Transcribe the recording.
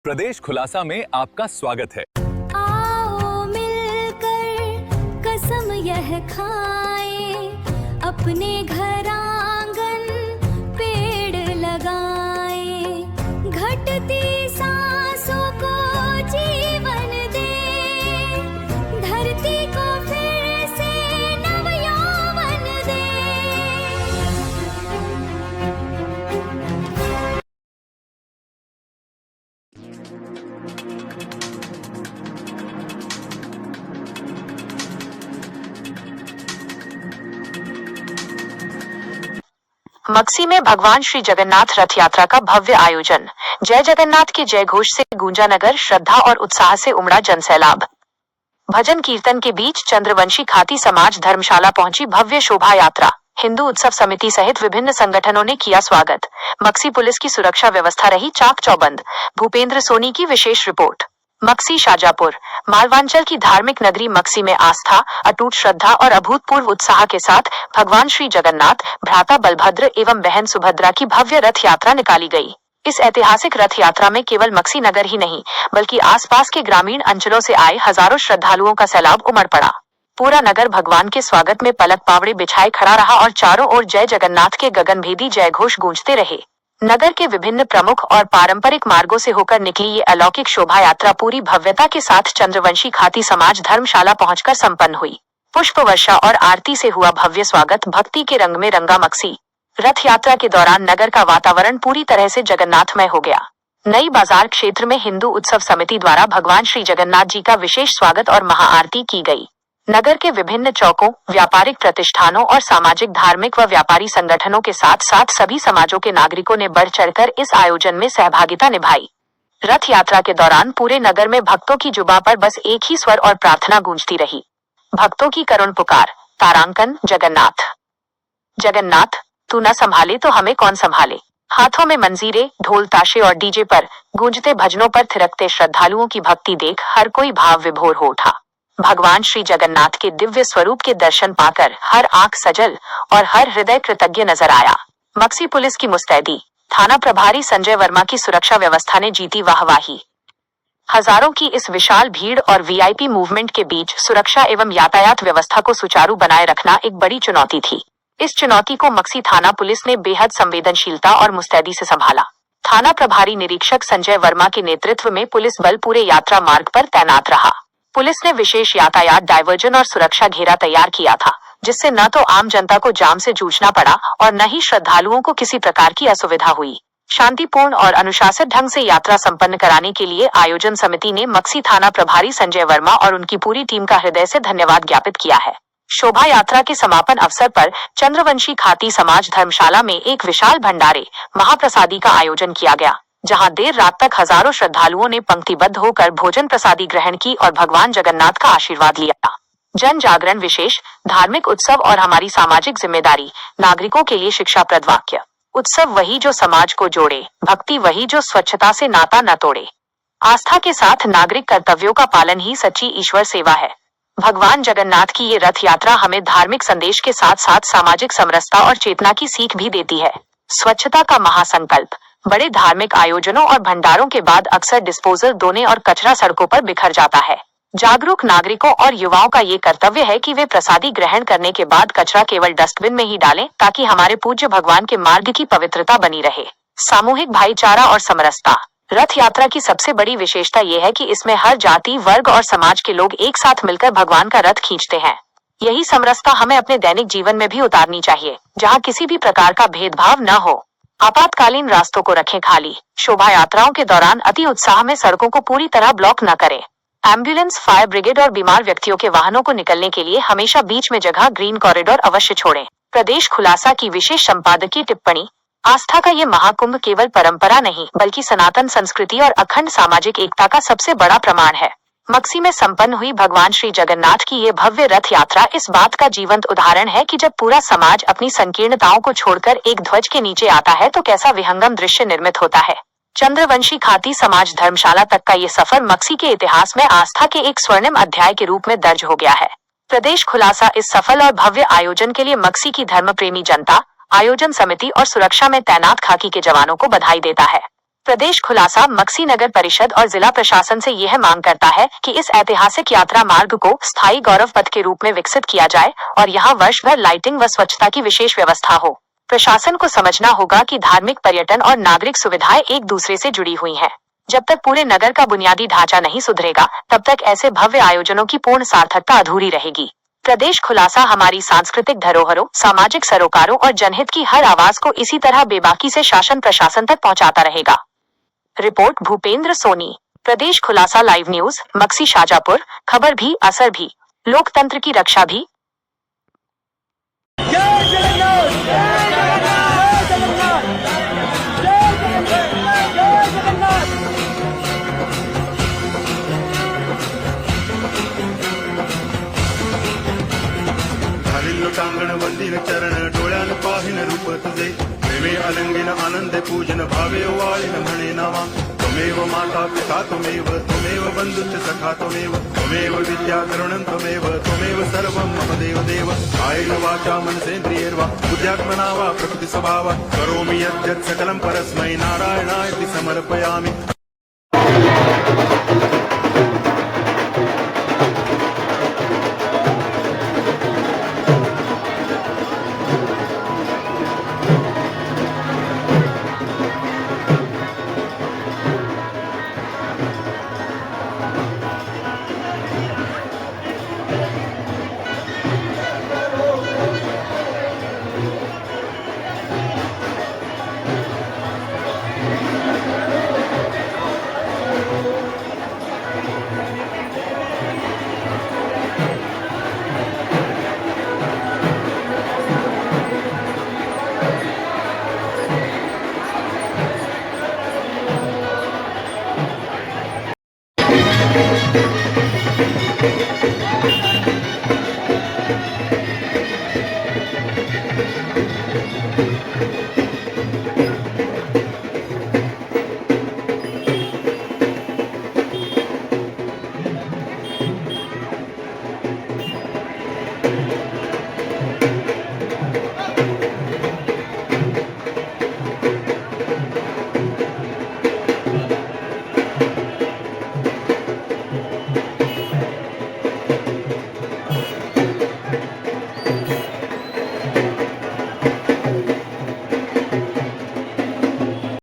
प्रदेश खुलासा में आपका स्वागत है। आओ मिलकर कसम यह खाएं, अपने घर आंगन पेड़ लगाएं, घटती सांसों को जीवन दें, धरती को फिर से नवयौवन दें। मक्सी में भगवान श्री जगन्नाथ रथ यात्रा का भव्य आयोजन। जय जगन्नाथ के जय घोष से गूंजा नगर, श्रद्धा और उत्साह से उमड़ा जनसैलाब। भजन कीर्तन के बीच चंद्रवंशी खाती समाज धर्मशाला पहुंची भव्य शोभा यात्रा। हिंदू उत्सव समिति सहित विभिन्न संगठनों ने किया स्वागत। मक्सी पुलिस की सुरक्षा व्यवस्था रही चाक चौबंद। भूपेंद्र सोनी की विशेष रिपोर्ट। मक्सी शाजापुर। मालवांचल की धार्मिक नगरी मक्सी में आस्था, अटूट श्रद्धा और अभूतपूर्व उत्साह के साथ भगवान श्री जगन्नाथ, भ्राता बलभद्र एवं बहन सुभद्रा की भव्य रथ यात्रा निकाली गई। इस ऐतिहासिक रथ यात्रा में केवल मक्सी नगर ही नहीं बल्कि आसपास के ग्रामीण अंचलों से आए हजारों श्रद्धालुओं का सैलाब उमड़ पड़ा। पूरा नगर भगवान के स्वागत में पलक पावड़े बिछाए खड़ा रहा और चारों ओर जय जगन्नाथ के गगनभेदी जय घोष गूंजते रहे। नगर के विभिन्न प्रमुख और पारंपरिक मार्गों से होकर निकली ये अलौकिक शोभा यात्रा पूरी भव्यता के साथ चंद्रवंशी खाती समाज धर्मशाला पहुंचकर संपन्न हुई। पुष्प वर्षा और आरती से हुआ भव्य स्वागत। भक्ति के रंग में रंगा मक्सी। रथ यात्रा के दौरान नगर का वातावरण पूरी तरह से जगन्नाथमय हो गया। नई बाजार क्षेत्र में हिंदू उत्सव समिति द्वारा भगवान श्री जगन्नाथ जी का विशेष स्वागत और महाआरती की गई। नगर के विभिन्न चौकों, व्यापारिक प्रतिष्ठानों और सामाजिक, धार्मिक व व्यापारी संगठनों के साथ साथ सभी समाजों के नागरिकों ने बढ़ चढ़कर इस आयोजन में सहभागिता निभाई। रथ यात्रा के दौरान पूरे नगर में भक्तों की जुबां पर बस एक ही स्वर और प्रार्थना गूंजती रही। भक्तों की करुण पुकार, तारांकन, जगन्नाथ जगन्नाथ तू न संभाले तो हमें कौन संभाले। हाथों में मंजीरे, ढोल, ताशे और डीजे पर गूंजते भजनों पर थिरकते श्रद्धालुओं की भक्ति देख हर कोई भाव विभोर हो उठा। भगवान श्री जगन्नाथ के दिव्य स्वरूप के दर्शन पाकर हर आंख सजल और हर हृदय कृतज्ञ नजर आया। मक्सी पुलिस की मुस्तैदी। थाना प्रभारी संजय वर्मा की सुरक्षा व्यवस्था ने जीती वाहवाही। हजारों की इस विशाल भीड़ और वीआईपी मूवमेंट के बीच सुरक्षा एवं यातायात व्यवस्था को सुचारू बनाए रखना एक बड़ी चुनौती थी। इस चुनौती को मक्सी थाना पुलिस ने बेहद संवेदनशीलता और मुस्तैदी से संभाला। थाना प्रभारी निरीक्षक संजय वर्मा के नेतृत्व में पुलिस बल पूरे यात्रा मार्ग पर तैनात रहा। पुलिस ने विशेष यातायात डायवर्जन और सुरक्षा घेरा तैयार किया था, जिससे न तो आम जनता को जाम से जूझना पड़ा और न ही श्रद्धालुओं को किसी प्रकार की असुविधा हुई। शांतिपूर्ण और अनुशासित ढंग से यात्रा संपन्न कराने के लिए आयोजन समिति ने मक्सी थाना प्रभारी संजय वर्मा और उनकी पूरी टीम का हृदय से धन्यवाद ज्ञापित किया है। शोभा यात्रा के समापन अवसर पर चंद्रवंशी खाती समाज धर्मशाला में एक विशाल भंडारे, महाप्रसादी का आयोजन किया गया, जहां देर रात तक हजारों श्रद्धालुओं ने पंक्तिबद्ध होकर भोजन प्रसादी ग्रहण की और भगवान जगन्नाथ का आशीर्वाद लिया। जन जागरण विशेष, धार्मिक उत्सव और हमारी सामाजिक जिम्मेदारी, नागरिकों के लिए शिक्षाप्रद वाक्य। उत्सव वही जो समाज को जोड़े, भक्ति वही जो स्वच्छता से नाता न तोड़े। आस्था के साथ नागरिक कर्तव्यों का पालन ही सच्ची ईश्वर सेवा है। भगवान जगन्नाथ की ये रथ यात्रा हमें धार्मिक संदेश के साथ साथ सामाजिक समरसता और चेतना की सीख भी देती है। स्वच्छता का महासंकल्प। बड़े धार्मिक आयोजनों और भंडारों के बाद अक्सर डिस्पोजल दोने और कचरा सड़कों पर बिखर जाता है। जागरूक नागरिकों और युवाओं का ये कर्तव्य है कि वे प्रसादी ग्रहण करने के बाद कचरा केवल डस्टबिन में ही डालें, ताकि हमारे पूज्य भगवान के मार्ग की पवित्रता बनी रहे। सामूहिक भाईचारा और समरसता। रथ यात्रा की सबसे बड़ी विशेषता यह है कि इसमें हर जाति, वर्ग और समाज के लोग एक साथ मिलकर भगवान का रथ खींचते हैं। यही समरसता हमें अपने दैनिक जीवन में भी उतारनी चाहिए, जहाँ किसी भी प्रकार का भेदभाव न हो। आपातकालीन रास्तों को रखें खाली। शोभा यात्राओं के दौरान अति उत्साह में सड़कों को पूरी तरह ब्लॉक न करें। एम्बुलेंस, फायर ब्रिगेड और बीमार व्यक्तियों के वाहनों को निकलने के लिए हमेशा बीच में जगह ग्रीन कॉरिडोर अवश्य छोड़ें। प्रदेश खुलासा की विशेष संपादकीय टिप्पणी। आस्था का ये महाकुंभ केवल परंपरा नहीं बल्कि सनातन संस्कृति और अखंड सामाजिक एकता का सबसे बड़ा प्रमाण है। मक्सी में संपन्न हुई भगवान श्री जगन्नाथ की ये भव्य रथ यात्रा इस बात का जीवंत उदाहरण है कि जब पूरा समाज अपनी संकीर्णताओं को छोड़कर एक ध्वज के नीचे आता है तो कैसा विहंगम दृश्य निर्मित होता है। चंद्रवंशी खाती समाज धर्मशाला तक का ये सफर मक्सी के इतिहास में आस्था के एक स्वर्णिम अध्याय के रूप में दर्ज हो गया है। प्रदेश खुलासा इस सफल और भव्य आयोजन के लिए मक्सी की धर्म प्रेमी जनता, आयोजन समिति और सुरक्षा में तैनात खाकी के जवानों को बधाई देता है। प्रदेश खुलासा मक्सी नगर परिषद और जिला प्रशासन से यह मांग करता है कि इस ऐतिहासिक यात्रा मार्ग को स्थायी गौरव पथ के रूप में विकसित किया जाए और यहाँ वर्ष भर लाइटिंग व स्वच्छता की विशेष व्यवस्था हो। प्रशासन को समझना होगा कि धार्मिक, पर्यटन और नागरिक सुविधाएं एक दूसरे से जुड़ी हुई हैं। जब तक पूरे नगर का बुनियादी ढांचा नहीं सुधरेगा, तब तक ऐसे भव्य आयोजनों की पूर्ण सार्थकता अधूरी रहेगी। प्रदेश खुलासा हमारी सांस्कृतिक धरोहरों, सामाजिक सरोकारों और जनहित की हर आवाज को इसी तरह बेबाकी से शासन प्रशासन तक पहुंचाता रहेगा। रिपोर्ट भूपेंद्र सोनी। प्रदेश खुलासा लाइव न्यूज, मक्सी शाजापुर। खबर भी, असर भी, लोकतंत्र की रक्षा भी। टांगण वंदिन चरण डोळ्यान पाहिन रूप तुझे प्रेमे अलंगिन आनंद पूजन भावे वाळिन म्हणे नावा त्वमेव माता पिता त्वमेव बंधुश्च सखा त्वमेव विद्या करुणं त्वमेव सर्वं मम देव देव कायेन वाचा मनसेन्द्रियैर्वा बुद्ध्यात्मना वा प्रकृति स्वभावा करोमि यद्यत् सकलं परस्मै नारायणाय समर्पयामि।